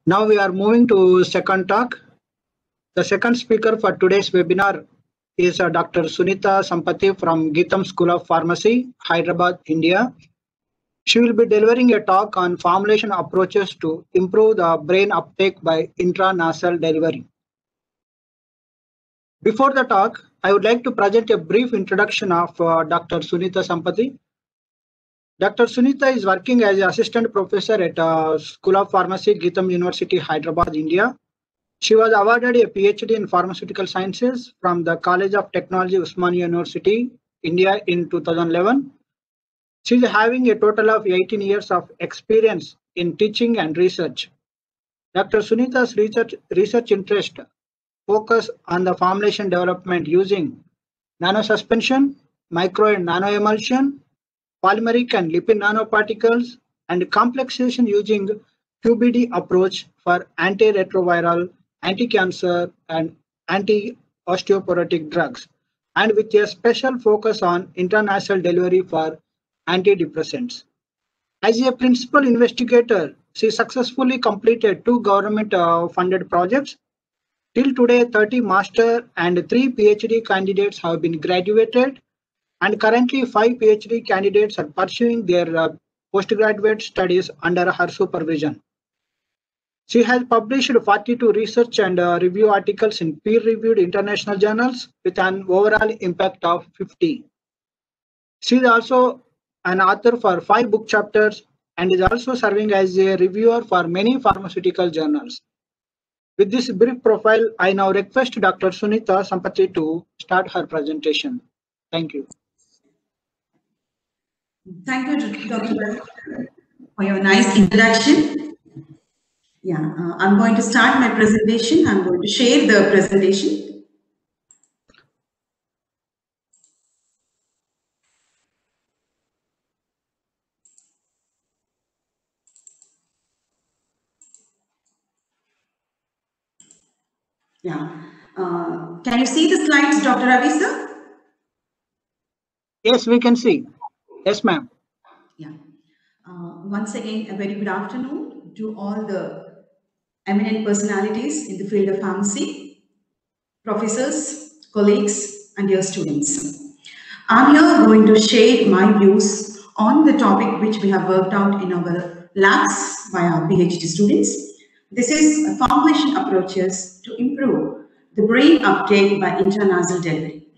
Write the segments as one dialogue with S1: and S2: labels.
S1: Now we are moving to second talk. The second speaker for today's webinar is Dr. Sunitha Sampathi from Geetham School of Pharmacy, Hyderabad, India. She will be delivering a talk on formulation approaches to improve the brain uptake by intranasal delivery. Before the talk, I would like to present a brief introduction of Dr. Sunitha Sampathi. Dr. Sunitha is working as an assistant professor at School of Pharmacy, Geetham University, Hyderabad, India. She was awarded a PhD in Pharmaceutical Sciences from the College of Technology, Osmania University, India in 2011. She is having a total of 18 years of experience in teaching and research. Dr. Sunitha's research interest focus on the formulation development using nanosuspension, micro and nanoemulsion, polymeric and lipid nanoparticles, and complexation using QBD approach for antiretroviral, anti-cancer, and anti-osteoporotic drugs, and with a special focus on intranasal delivery for antidepressants. As a principal investigator, she successfully completed 2 government-funded projects. Till today, 30 master and 3 PhD candidates have been graduated, and currently 5 PhD candidates are pursuing their postgraduate studies under her supervision. She has published 42 research and review articles in peer-reviewed international journals with an overall impact of 50. She is also an author for 5 book chapters and is also serving as a reviewer for many pharmaceutical journals. With this brief profile, I now request Dr. Sunitha Sampathi to start her presentation. Thank you.
S2: Thank you, Dr. Ravi, for your nice introduction. Yeah, I'm going to start my presentation. I'm going to share the presentation. Yeah. Can you see the slides, Dr. Ravi, sir?
S1: Yes, we can see. Yes, ma'am.
S2: Yeah. Once again, a very good afternoon to all the eminent personalities in the field of pharmacy, professors, colleagues, and dear students. I'm here going to share my views on the topic which we have worked out in our labs by our PhD students. This is formulation approaches to improve the brain uptake by intranasal delivery.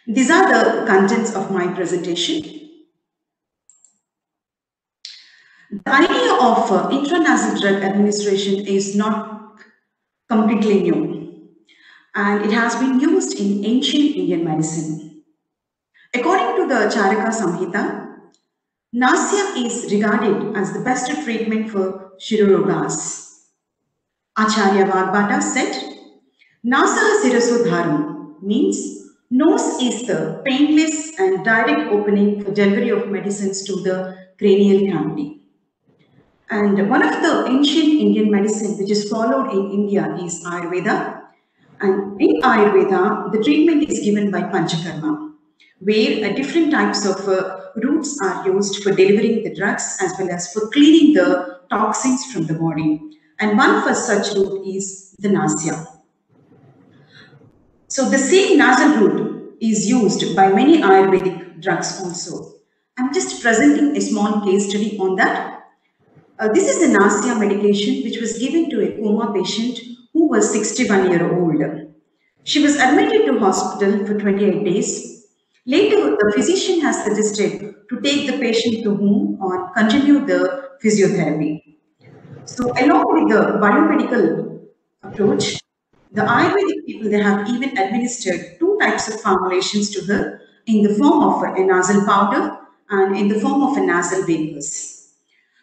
S2: These are the contents of my presentation. The idea of intranasal drug administration is not completely new, and it has been used in ancient Indian medicine. According to the Charaka Samhita, Nasya is regarded as the best treatment for Shirogas. Acharya Vagbhata said, Nasa Sirasodharam means nose is the painless and direct opening for delivery of medicines to the cranial cavity. And one of the ancient Indian medicine which is followed in India is Ayurveda. And in Ayurveda, the treatment is given by Panchakarma, where different types of routes are used for delivering the drugs as well as for cleaning the toxins from the body. And one for such route is the Nasya. So the same nasal route is used by many Ayurvedic drugs also. I'm just presenting a small case study on that. This is the Nasya medication which was given to a coma patient who was 61-year-old. She was admitted to hospital for 28 days. Later, the physician has suggested to take the patient to home or continue the physiotherapy. So along with the biomedical approach, the Ayurvedic people, they have even administered 2 types of formulations to her in the form of a nasal powder and in the form of a nasal vapors.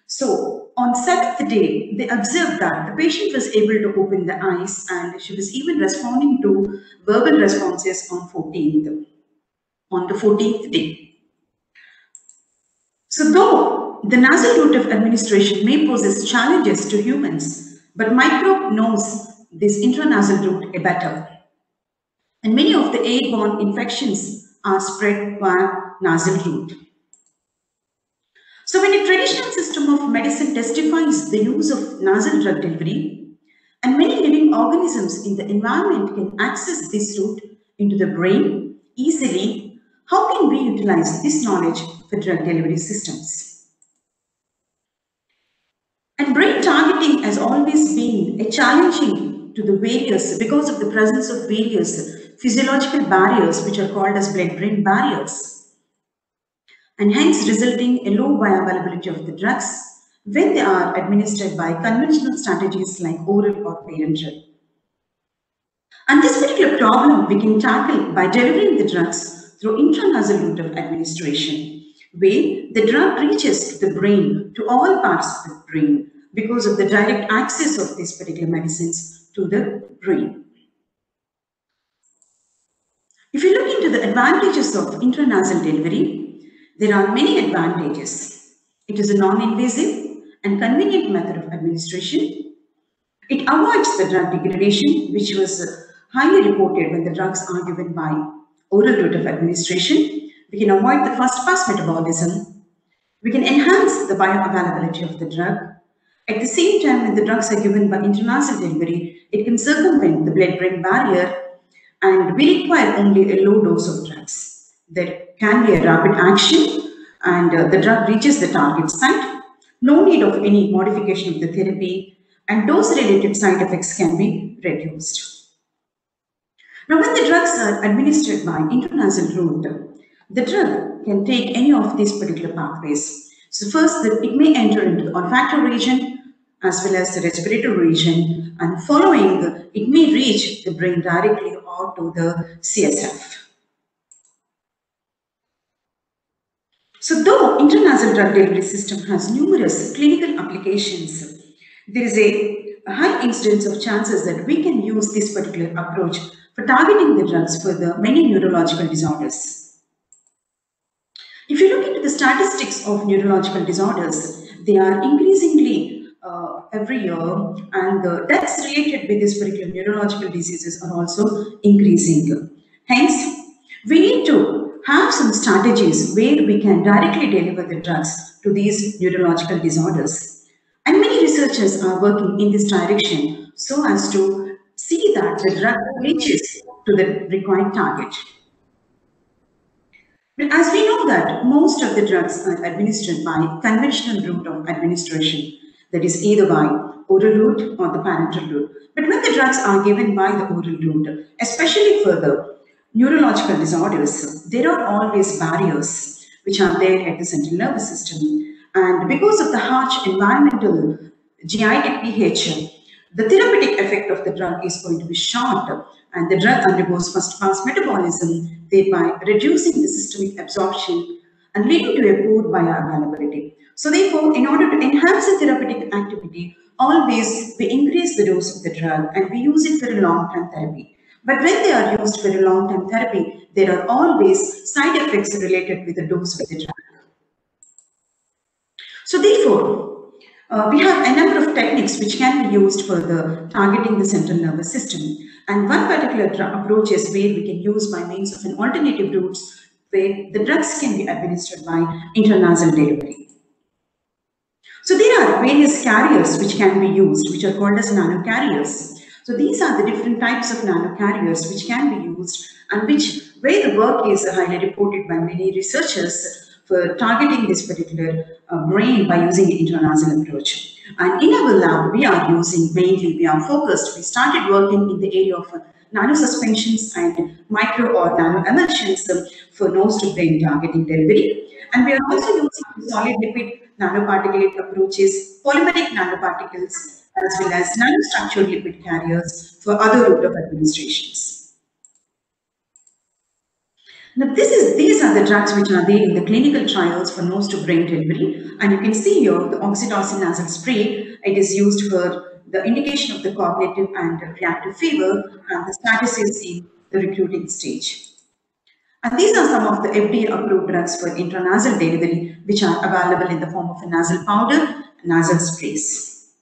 S2: So on 7th day, they observed that the patient was able to open the eyes and she was even responding to verbal responses on the 14th day. So though the nasal route of administration may pose challenges to humans, but microbe knows this intranasal route better. And many of the airborne infections are spread via nasal route. So when a traditional system of medicine medicine testifies the use of nasal drug delivery, and many living organisms in the environment can access this route into the brain easily. How can we utilize this knowledge for drug delivery systems? And brain targeting has always been a challenging to the various, because of the presence of various physiological barriers which are called as blood-brain barriers, and hence resulting in low bioavailability of the drugs when they are administered by conventional strategies like oral or parenteral. And this particular problem we can tackle by delivering the drugs through intranasal route of administration, where the drug reaches the brain, to all parts of the brain, because of the direct access of these particular medicines to the brain. If you look into the advantages of intranasal delivery, there are many advantages. It is a non-invasive and convenient method of administration. It avoids the drug degradation, which was highly reported when the drugs are given by oral route of administration. We can avoid the first-pass metabolism. We can enhance the bioavailability of the drug. At the same time, when the drugs are given by intranasal delivery, it can circumvent the blood-brain barrier, and we require only a low dose of drugs. There can be a rapid action, and the drug reaches the target site. No need of any modification of the therapy, and dose-related side effects can be reduced. Now, when the drugs are administered by intranasal route, the drug can take any of these particular pathways. So first, it may enter into the olfactory region as well as the respiratory region, and following, it may reach the brain directly or to the CSF. So though intranasal drug delivery system has numerous clinical applications, there is a high incidence of chances that we can use this particular approach for targeting the drugs for the many neurological disorders. If you look into the statistics of neurological disorders, they are increasingly every year, and the deaths related with these particular neurological diseases are also increasing. Hence, we need to have some strategies where we can directly deliver the drugs to these neurological disorders. And many researchers are working in this direction so as to see that the drug reaches to the required target. But as we know that most of the drugs are administered by conventional route of administration, that is either by oral route or the parenteral route. But when the drugs are given by the oral route, especially for the neurological disorders, there are always barriers which are there at the central nervous system. And because of the harsh environmental GI pH, the therapeutic effect of the drug is going to be short, and the drug undergoes first-pass metabolism, thereby reducing the systemic absorption and leading to a poor bioavailability. So therefore, in order to enhance the therapeutic activity, always we increase the dose of the drug and we use it for a long-term therapy. But when they are used for a long-term therapy, there are always side effects related with the dose of the drug. So therefore, we have a number of techniques which can be used for the targeting the central nervous system. And one particular approach is where we can use by means of an alternative routes where the drugs can be administered by intranasal delivery. So there are various carriers which can be used, which are called as nanocarriers. So these are the different types of nanocarriers which can be used, and where the work is highly reported by many researchers for targeting this particular brain by using the intranasal approach. And in our lab, we are focused, we started working in the area of nanosuspensions and micro or nano emulsions for nose to brain targeting delivery. And we are also using solid lipid nanoparticulate approaches, polymeric nanoparticles, as well as nanostructured lipid carriers for other route of administrations. Now, these are the drugs which are there in the clinical trials for nose to brain delivery, and you can see here the oxytocin nasal spray. It is used for the indication of the cognitive and reactive fever, and the status is in the recruiting stage. And these are some of the FDA-approved drugs for intranasal delivery, which are available in the form of a nasal powder and nasal sprays.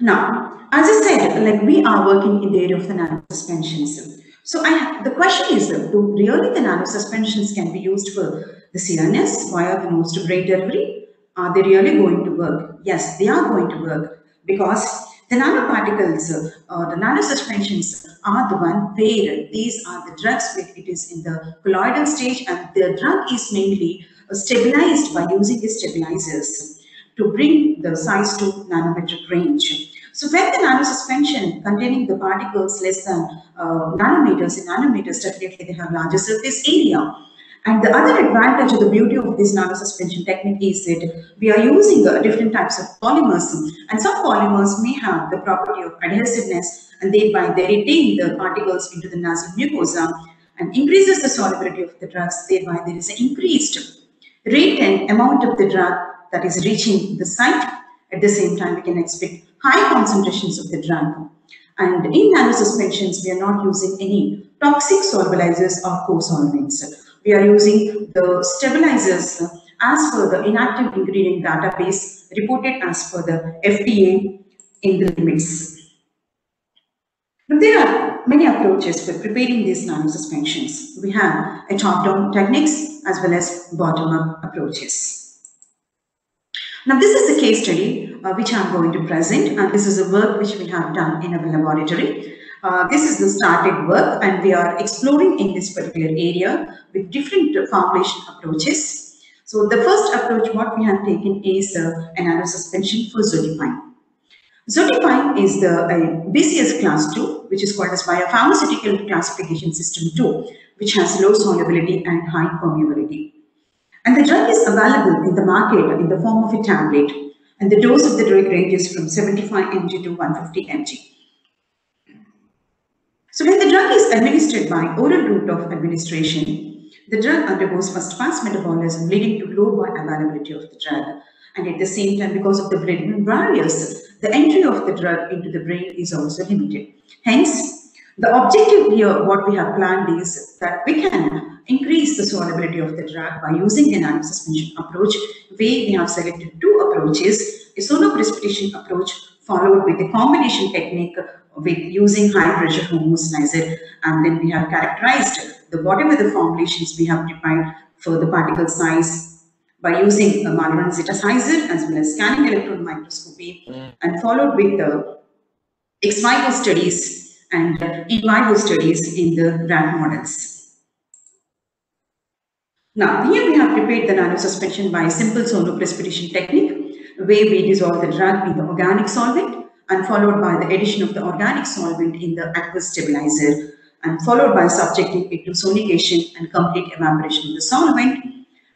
S2: Now, as I said, we are working in the area of the nanosuspensions. So the question is, do really the nanosuspensions can be used for the CNS via the nose to brain delivery? Are they really going to work? Yes, they are going to work, because the nanoparticles or the nanosuspensions are the one where these are the drugs where it is in the colloidal stage, and the drug is mainly stabilized by using the stabilizers to bring the size to nanometric range. So when the nanosuspension containing the particles less than nanometers, in nanometers, definitely they have larger surface area. And the other advantage or the beauty of this nanosuspension technique is that we are using different types of polymers, and some polymers may have the property of adhesiveness, and thereby they retain the particles into the nasal mucosa and increases the solubility of the drugs. Thereby there is an increased rate and amount of the drug that is reaching the site. At the same time, we can expect high concentrations of the drug. And in nanosuspensions, we are not using any toxic solubilizers or co-solvents. We are using the stabilizers as per the inactive ingredient database reported as per the FDA in the limits. Now, there are many approaches for preparing these nanosuspensions. We have a top-down techniques as well as bottom-up approaches. Now, this is the case study which I am going to present, and this is the work which we have done in our laboratory. This is the started work, and we are exploring in this particular area with different formulation approaches. So the first approach what we have taken is a nanosuspension for Zotepine. Zotepine is the BCS class 2, which is called as Biopharmaceutical Classification System 2, which has low solubility and high permeability. And the drug is available in the market in the form of a tablet, and the dose of the drug ranges from 75 mg to 150 mg. So when the drug is administered by oral route of administration, the drug undergoes first pass metabolism, leading to low bioavailability of the drug. And at the same time, because of the blood-brain barriers, the entry of the drug into the brain is also limited. Hence, the objective here, what we have planned is that we can increase the solubility of the drug by using a nanosuspension approach, where we have selected two approaches, a sonoprecipitation approach followed with a combination technique with using high pressure homogenizer, and then we have characterized the whatever the formulations we have defined for the particle size by using a Malvern zetasizer as well as scanning electron microscopy, and followed with the ex vivo studies and in vivo studies in the rat models. Now, here we have prepared the nanosuspension by a simple sonoprecipitation technique, where we dissolve the drug in the organic solvent and followed by the addition of the organic solvent in the aqueous stabilizer, and followed by subjecting it to sonication and complete evaporation of the solvent,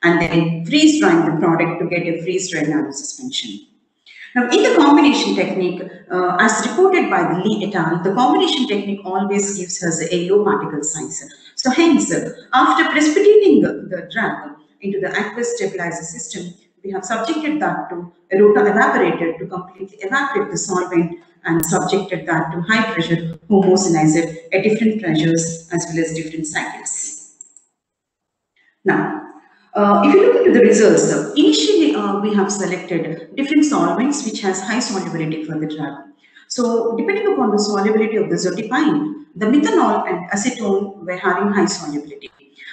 S2: and then freeze drying the product to get a freeze dried nanosuspension. Now, in the combination technique, as reported by the Lee et al., the combination technique always gives us a low particle size. So hence, after precipitating the drug into the aqueous stabilizer system, we have subjected that to a rota evaporator to completely evaporate the solvent, and subjected that to high pressure homogenizer at different pressures as well as different cycles. Now, if you look into the results, initially we have selected different solvents which has high solubility for the drug. So depending upon the solubility of the Zotepine, the methanol and acetone were having high solubility.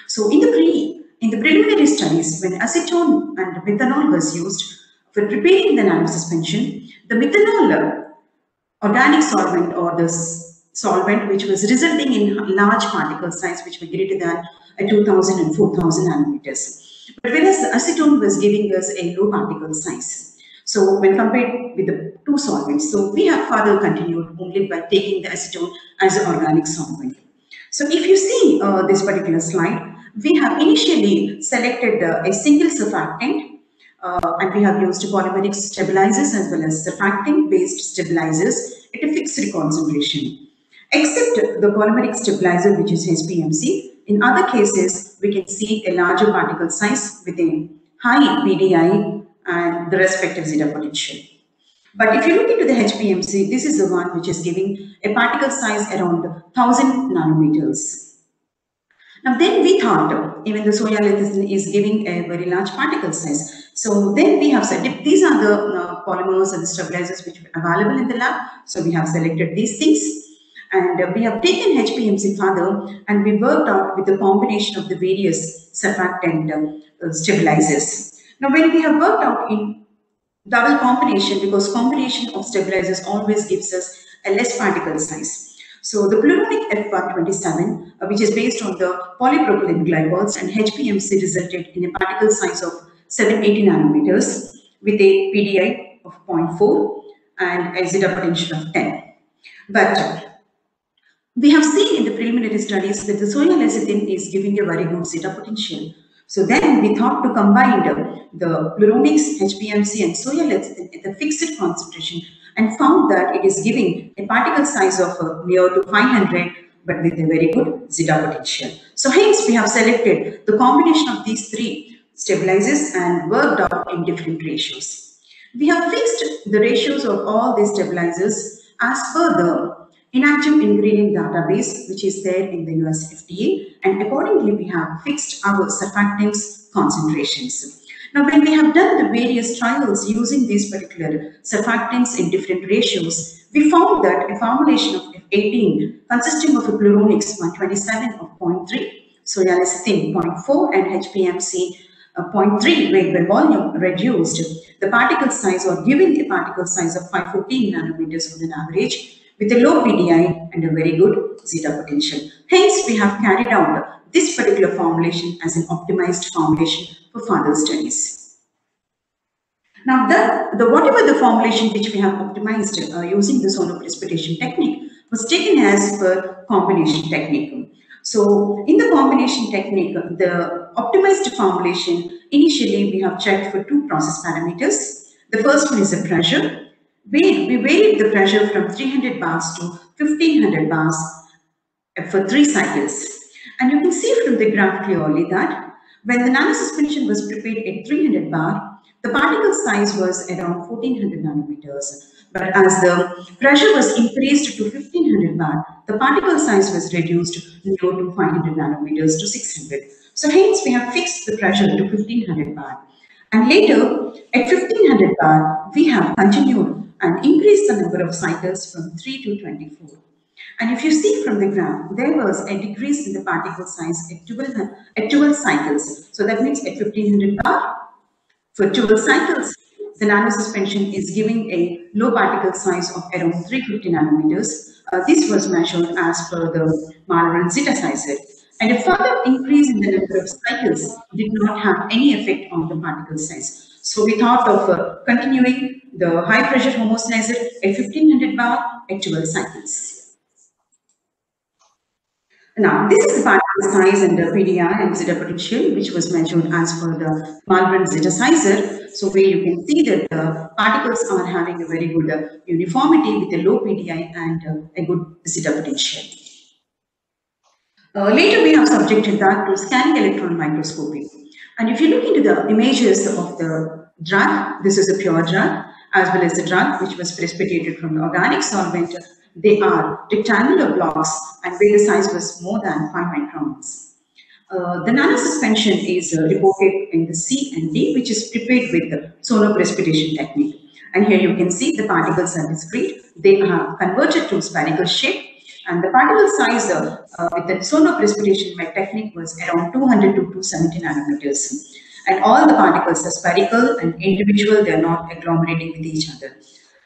S2: So in the preliminary studies, when acetone and methanol was used for preparing the nanosuspension, the methanol organic solvent or the solvent which was resulting in large particle size which were greater than 2000 and 4000 nanometers. But whereas the acetone was giving us a low particle size. So when compared with the two solvents, so we have further continued only by taking the acetone as an organic solvent. So if you see this particular slide, we have initially selected a single surfactant, and we have used polymeric stabilizers as well as surfactant based stabilizers at a fixed concentration. Except the polymeric stabilizer, which is HPMC, in other cases, we can see a larger particle size with a high PDI and the respective zeta potential. But if you look into the HPMC, this is the one which is giving a particle size around 1000 nanometers. Now then we thought even the soya lecithin is giving a very large particle size. So then we have said if these are the polymers and the stabilizers which are available in the lab. So we have selected these things. And we have taken HPMC further, and we worked out with the combination of the various surfactant stabilizers. Now, when we have worked out in double combination, because combination of stabilizers always gives us a less particle size. So the pluronic F127, which is based on the polypropylene glycols, and HPMC resulted in a particle size of 780 nanometers with a PDI of 0.4 and a zeta potential of 10. But we have seen in the preliminary studies that the soya lecithin is giving a very good zeta potential. So then we thought to combine the pluronics, HPMC and soya lecithin at the fixed concentration, and found that it is giving a particle size of near to 500 but with a very good zeta potential. So hence we have selected the combination of these three stabilizers and worked out in different ratios. We have fixed the ratios of all these stabilizers as per the inactive ingredient database which is there in the US FDA, and accordingly we have fixed our surfactants concentrations. Now, when we have done the various trials using these particular surfactants in different ratios, we found that a formulation of F18 consisting of a pluronics 127 of 0.3, soya lecithin 0.4 and HPMC 0.3 weight by volume reduced the particle size or giving a particle size of 514 nanometers on an average with a low PDI and a very good zeta potential. Hence, we have carried out this particular formulation as an optimized formulation for further studies. Now, whatever the formulation which we have optimized using the sonoprecipitation technique was taken as per combination technique. So, in the combination technique, the optimized formulation, initially we have checked for two process parameters. The first one is the pressure. We varied the pressure from 300 bars to 1500 bars for 3 cycles. And you can see from the graph clearly that when the nanosuspension was prepared at 300 bar, the particle size was around 1400 nanometers. But as the pressure was increased to 1500 bar, the particle size was reduced near to 500 nanometers to 600. So hence we have fixed the pressure to 1500 bar. And later at 1500 bar, we have continued and increased the number of cycles from 3 to 24. And if you see from the graph, there was a decrease in the particle size at 12 cycles. So that means at 1500 bar, for 12 cycles, the nanosuspension is giving a low particle size of around 350 nanometers. This was measured as per the Malvern zetasizer. And a further increase in the number of cycles did not have any effect on the particle size. So we thought of continuing the high pressure homogenizer at 1500 bar at 12 cycles. Now, this is the particle size and the PDI and zeta potential, which was measured as per the Malvern zetasizer. So where you can see that the particles are having a very good uniformity with a low PDI and a good zeta potential. Later, we have subjected that to scanning electron microscopy. And if you look into the images of the drug, this is a pure drug, as well as the drug which was precipitated from the organic solvent. They are rectangular blocks and where the size was more than 5 microns. The nanosuspension is reported in the C and D, which is prepared with the sonoprecipitation technique. And here you can see the particles are discrete. They are converted to spherical shape. And the particle size with the sonoprecipitation technique was around 200 to 270 nanometers. And all the particles are spherical and individual, they are not agglomerating with each other.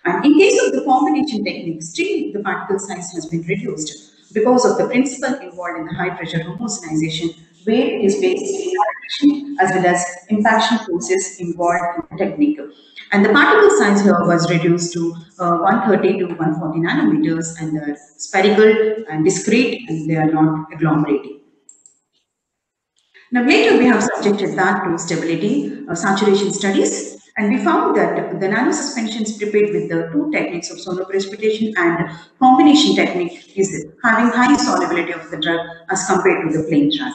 S2: And in case of the combination technique, still the particle size has been reduced because of the principle involved in the high pressure homogenization, where it is based in interaction as well as impaction process involved in the technique. And the particle size here was reduced to 130 to 140 nanometers, and they are spherical and discrete and they are not agglomerating. Now later we have subjected that to stability saturation studies, and we found that the nanosuspensions prepared with the two techniques of sonoprecipitation and combination technique is having high solubility of the drug as compared to the plain drug.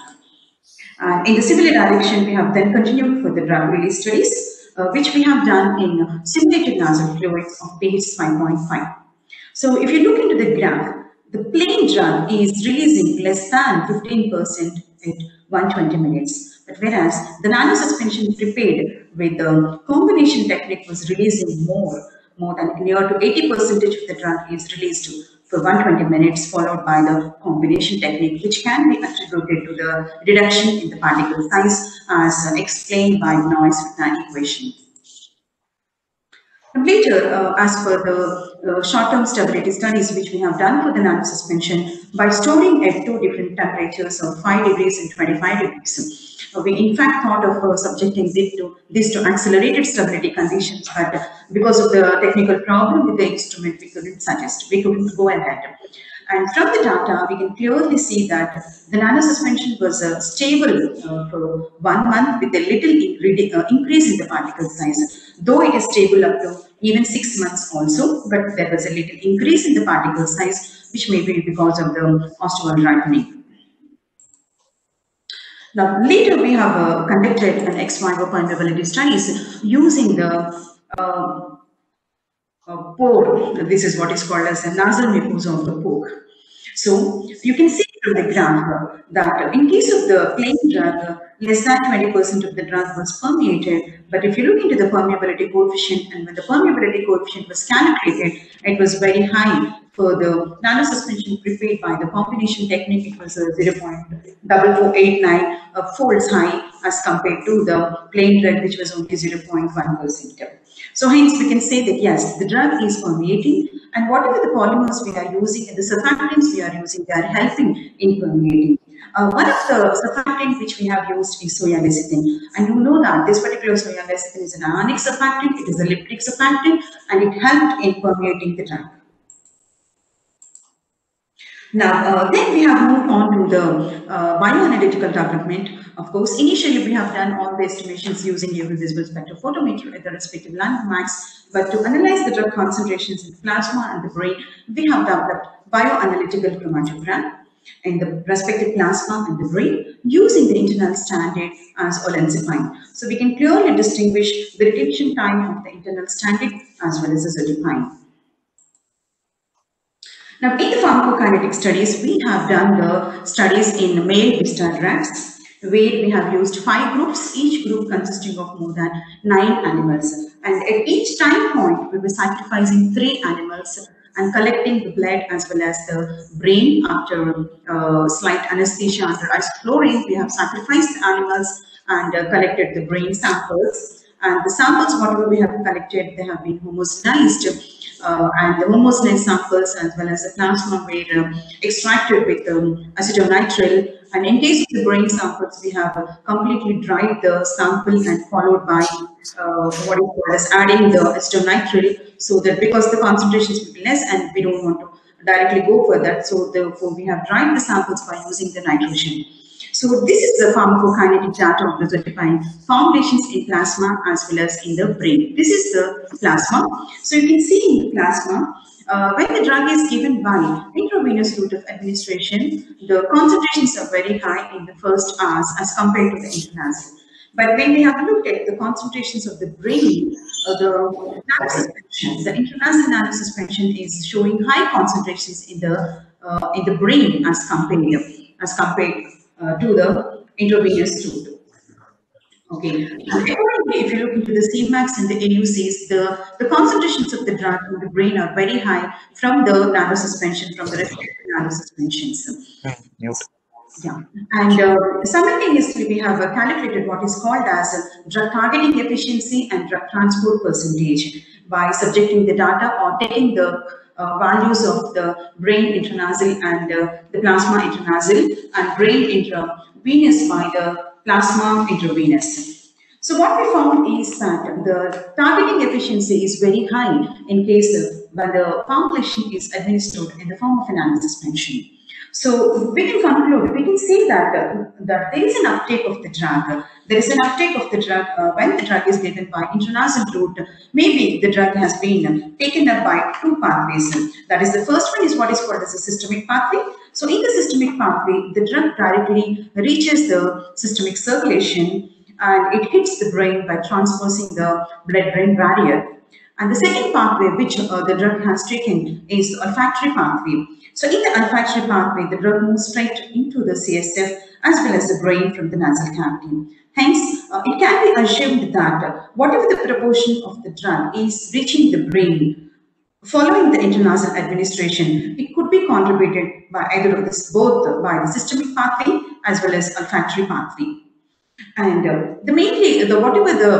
S2: In the similar direction, we have then continued for the drug release studies, which we have done in simulated nasal fluids of pH 5.5. So if you look into the graph, the plain drug is releasing less than 15% at 120 minutes. But whereas the nanosuspension prepared with the combination technique was releasing more than near to 80% of the drug is released for 120 minutes, followed by the combination technique, which can be attributed to the reduction in the particle size as explained by Noyes-Witten equation. Later, as per the short-term stability studies which we have done for the nanosuspension, by storing at 2 different temperatures of 5 degrees and 25 degrees, we in fact thought of subjecting this to accelerated stability conditions, but because of the technical problem with the instrument, we couldn't go ahead. And from the data, we can clearly see that the nanosuspension was stable for 1 month with a little increase in the particle size, though it is stable up to even 6 months also, but there was a little increase in the particle size, which may be because of the osteoid ripening. Now, later we have conducted an ex vivo permeability studies using the pore. This is what is called as the nasal mucosa of the pore. So you can see from the graph that in case of the plain drug, less than 20% of the drug was permeated. But if you look into the permeability coefficient, and when the permeability coefficient was calculated, it was very high. For the nanosuspension prepared by the combination technique, it was 0.4489 folds high as compared to the plain drug, which was only 0.1%. So hence we can say that yes, the drug is permeating, and whatever the polymers we are using and the surfactants we are using, they are helping in permeating. One of the surfactants which we have used is soya lecithin, and you know that this particular soya lecithin is an ionic surfactant, it is a liptic surfactant, and it helped in permeating the drug. Now, then we have moved on to the bioanalytical development. Of course, initially we have done all the estimations using UV visible spectrophotometry at the respective landmarks, but to analyze the drug concentrations in the plasma and the brain, we have developed bioanalytical chromatogram in the respective plasma and the brain using the internal standard as olanzapine. So we can clearly distinguish the retention time of the internal standard as well as the zotepine. Now, in the pharmacokinetic studies, we have done the studies in male vista drugs, where we have used 5 groups, each group consisting of more than 9 animals. And at each time point, we were sacrificing 3 animals and collecting the blood as well as the brain after slight anesthesia under isoflurane. We have sacrificed the animals and collected the brain samples. And the samples, whatever we have collected, they have been homogenized. And the homogenized samples as well as the plasma were extracted with acetonitrile. And in case of the brain samples, we have completely dried the sample and followed by what is called as adding the acetonitrile, so that because the concentrations will be less and we don't want to directly go for that, so therefore we have dried the samples by using the nitrogen. So this is the pharmacokinetic data of the zotepine formulations in plasma as well as in the brain. This is the plasma. So you can see in the plasma, when the drug is given by intravenous route of administration, the concentrations are very high in the first hours as compared to the intranasal. But when we have looked at the concentrations of the brain, the intranasal nanosuspension is showing high concentrations in the brain as compared to the intravenous route. Okay, and accordingly, if you look into the Cmax and the AUCs, the concentrations of the drug in the brain are very high from the nanosuspension, from the respective nanosuspensions. Yeah, and simultaneously we have calculated what is called as drug targeting efficiency and drug transport percentage by subjecting the data or taking the values of the brain intranasal and the plasma intranasal and brain intravenous by the plasma intravenous. So what we found is that the targeting efficiency is very high in case of when the formulation is administered in the form of a nanosuspension. So we can conclude, we can say that there is an uptake of the drug. There is an uptake of the drug when the drug is given by intranasal route. Maybe the drug has been taken up by 2 pathways. That is, the first one is what is called as a systemic pathway. So in the systemic pathway, the drug directly reaches the systemic circulation and it hits the brain by transversing the blood-brain barrier. And the second pathway which the drug has taken is the olfactory pathway. So in the olfactory pathway, the drug moves straight into the CSF as well as the brain from the nasal cavity. Hence, it can be assumed that whatever the proportion of the drug is reaching the brain following the intranasal administration, it could be be contributed by either of this, both by the systemic pathway as well as olfactory pathway. And whatever the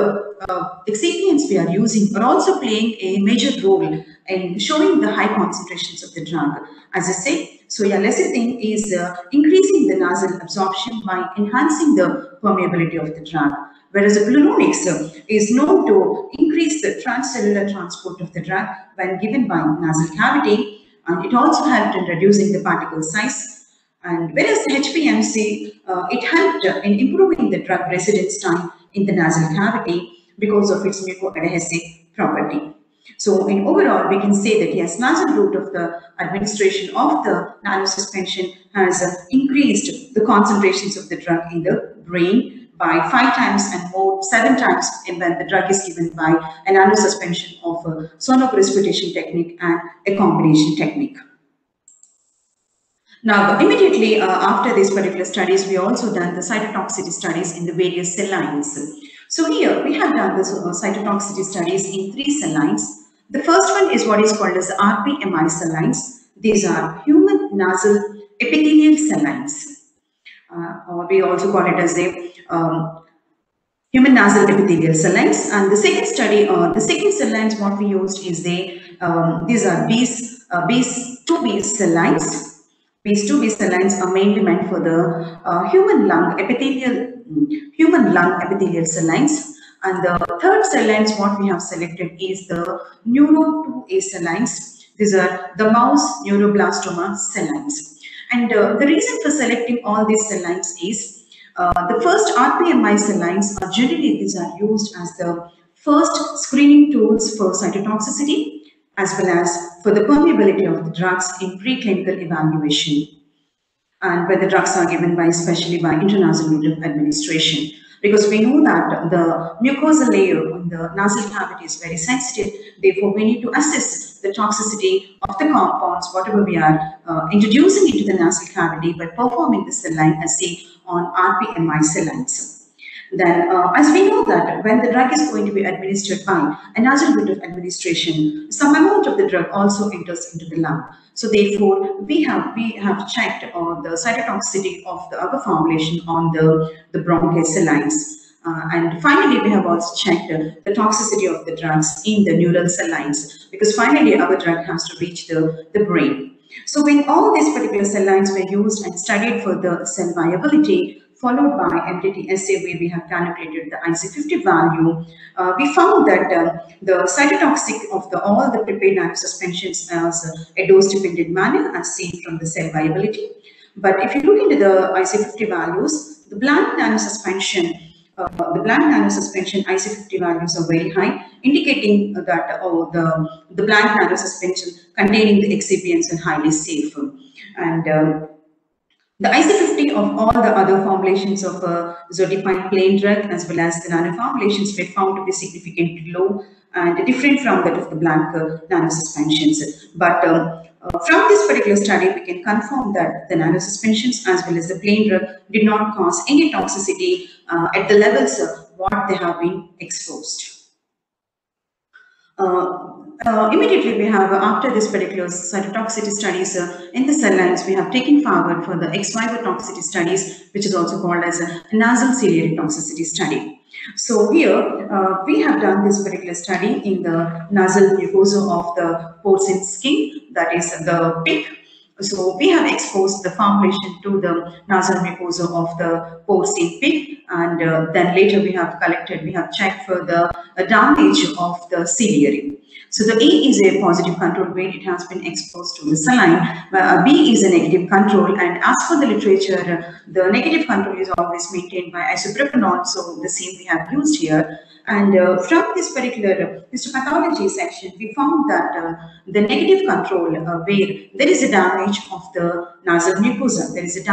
S2: excipients we are using are also playing a major role in showing the high concentrations of the drug. As I said, so yeah, lecithin is increasing the nasal absorption by enhancing the permeability of the drug, whereas the pluronics is known to increase the transcellular transport of the drug when given by nasal cavity, and it also helped in reducing the particle size. And whereas the HPMC, it helped in improving the drug residence time in the nasal cavity because of its mucoadhesive property. So in overall, we can say that yes, nasal route of the administration of the nanosuspension has increased the concentrations of the drug in the brain by 5 times and more, 7 times when the drug is given by a nanosuspension of a sonoprecipitation technique and a combination technique. Now, immediately after these particular studies, we also done the cytotoxicity studies in the various cell lines. So here we have done the cytotoxicity studies in 3 cell lines. The first one is what is called as the RPMI cell lines. These are human nasal epithelial cell lines. Or we also call it as a human nasal epithelial cell lines. And the second study, the second cell lines what we used is these are B2B cell lines. These 2B cell lines are mainly meant for the human lung epithelial cell lines. And the third cell lines what we have selected is the Neuro 2A cell lines. These are the mouse neuroblastoma cell lines. And the reason for selecting all these cell lines is the first RPMI cell lines are generally these are used as the first screening tools for cytotoxicity, as well as for the permeability of the drugs in preclinical evaluation, and where the drugs are given by, especially by intranasal route of administration. Because we know that the mucosal layer on the nasal cavity is very sensitive, therefore we need to assess the toxicity of the compounds, whatever we are introducing into the nasal cavity by performing the cell line assay on RPMI cell lines. Then, as we know that when the drug is going to be administered by a nasal route of administration, some amount of the drug also enters into the lung. So therefore, we have checked the cytotoxicity of the other formulation on the bronchial cell lines. And finally, we have also checked the toxicity of the drugs in the neural cell lines, because finally our drug has to reach the brain. So when all these particular cell lines were used and studied for the cell viability, followed by MDT assay where we have calculated the IC50 value, we found that the cytotoxic of all the prepared nanosuspensions as a dose-dependent manner as seen from the cell viability. But if you look into the IC50 values, the bland nanosuspension IC50 values are very high, indicating that the bland nanosuspension containing the excipients are highly safe. And the IC50 of all the other formulations of Zotepine plain drug as well as the nano formulations were found to be significantly low and different from that of the blank nanosuspensions. But from this particular study, we can confirm that the nanosuspensions as well as the plain drug did not cause any toxicity at the levels of what they have been exposed. Immediately we have, after this particular cytotoxicity studies in the cell lines, we have taken forward for the ex vivo toxicity studies, which is also called as a nasal-cilia toxicity study. So here we have done this particular study in the nasal mucosa of the porcine skin, that is the pig. So we have exposed the formulation to the nasal mucosa of the porcine pig, and then later we have checked for the damage of the ciliary. So the A is a positive control where it has been exposed to the saline, B is a negative control, and as for the literature, the negative control is always maintained by isopropanol, so the same we have used here. And from this particular histopathology section, we found that the negative control where there is a damage of the nasal mucosa, extensive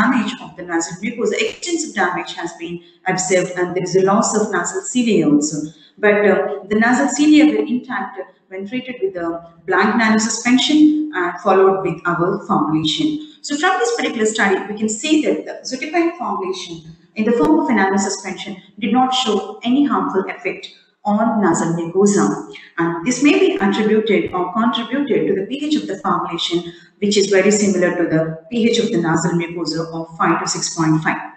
S2: damage has been observed, and there is a loss of nasal cilia also. But the nasal cilia were intact when treated with the blank nanosuspension and followed with our formulation. So from this particular study, we can say that the Zotepine formulation in the form of a nanosuspension did not show any harmful effect on nasal mucosa, and this may be attributed or contributed to the pH of the formulation, which is very similar to the pH of the nasal mucosa of 5 to 6.5.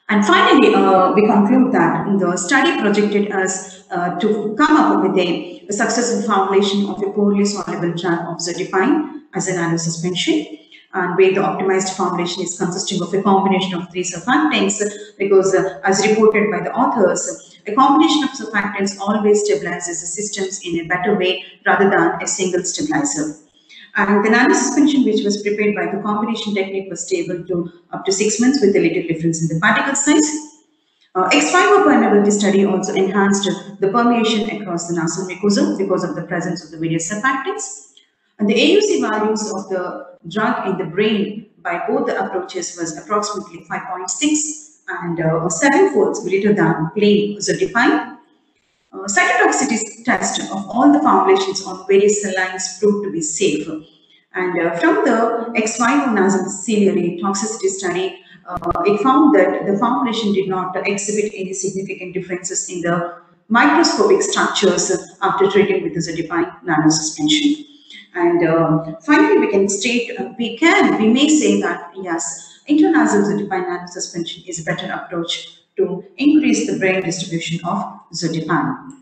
S2: And finally, we conclude that the study projected us to come up with a successful formulation of a poorly soluble drug of Zotepine as a nanosuspension, and where the optimized formulation is consisting of a combination of 3 surfactants, because as reported by the authors, a combination of surfactants always stabilizes the systems in a better way rather than a single stabilizer. And the nanosuspension, which was prepared by the combination technique, was stable to up to 6 months with a little difference in the particle size. Ex vivo permeability study also enhanced the permeation across the nasal mucosa because of the presence of the various surfactants. And the AUC values of the drug in the brain by both the approaches was approximately 5.6 and 7-fold greater than plain Zotepine. Cytotoxicity test of all the formulations on various cell lines proved to be safe. And from the ex vivo nasal-cilia toxicity study, it found that the formulation did not exhibit any significant differences in the microscopic structures after treating with the Zotepine nanosuspension. And finally, we can state, we may say that yes, intranasal Zotepine nanosuspension is a better approach to increase the brain distribution of Zotepine.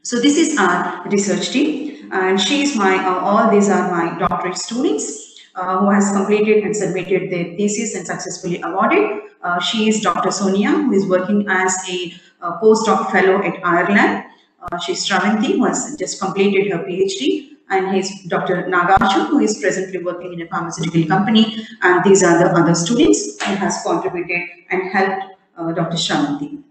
S2: So this is our research team, and she is all these are my doctorate students who has completed and submitted their thesis and successfully awarded. She is Dr. Sonia, who is working as a postdoc fellow at Ireland. She's Shravanti, who has just completed her PhD, and he's Dr. Nagarjun, who is presently working in a pharmaceutical company. And these are the other students who has contributed and helped Dr. Shravanti.